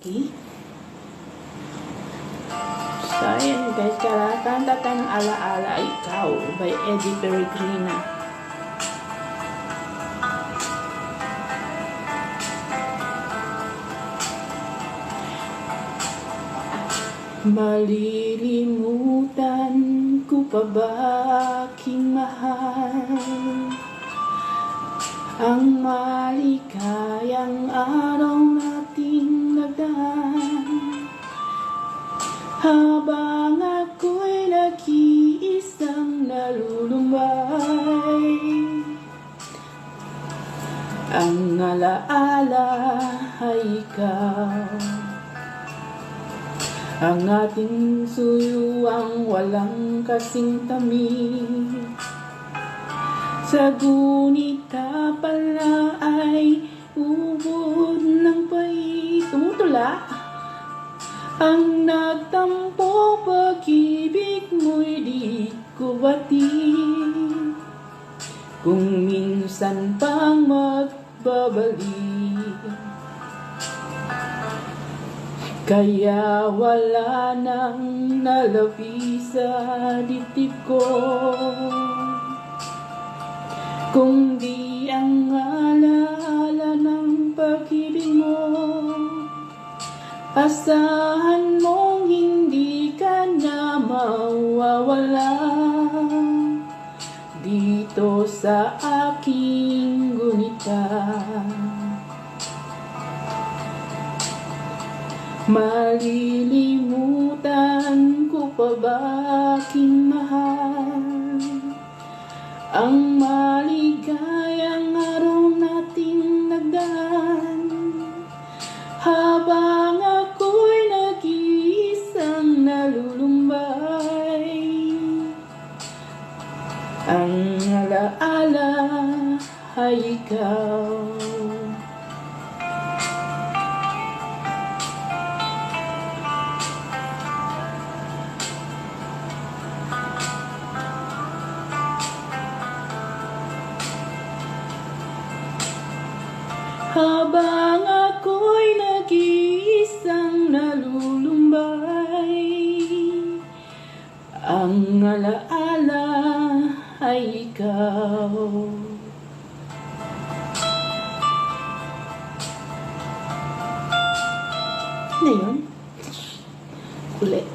Okay? So, ayan guys, kanta tayo ng Alaala Ikaw by Eddie Peregrina. Malilimutan ko pa ba aking mahal ang malikayang araw nating nagdaan, habang ako'y nag-iisang nalulumbay. Ang alaala ay ikaw, ang ating suyuang walang kasing tamis. Sa gunita pala ay ubod ng pait. Tumutula ang nagtampo, pag-ibig mo'y di ko batid. Kung minsan pang magbabalik, kaya wala nang nalabi sa dibdib ko, kundi ang alaala ng pag-ibig mo. Asahan mong hindi ka na mawawala dito sa aking gunita. Malilimutan ko pa ba aking mahal ang maligayang araw nating nagdaan, habang ako'y nag-iisang nalulumbay. Ang alaala ay ikaw. Habang ako'y nag-iisang nalulumbay, ang alaala ay ikaw. Ano yun? Kulit.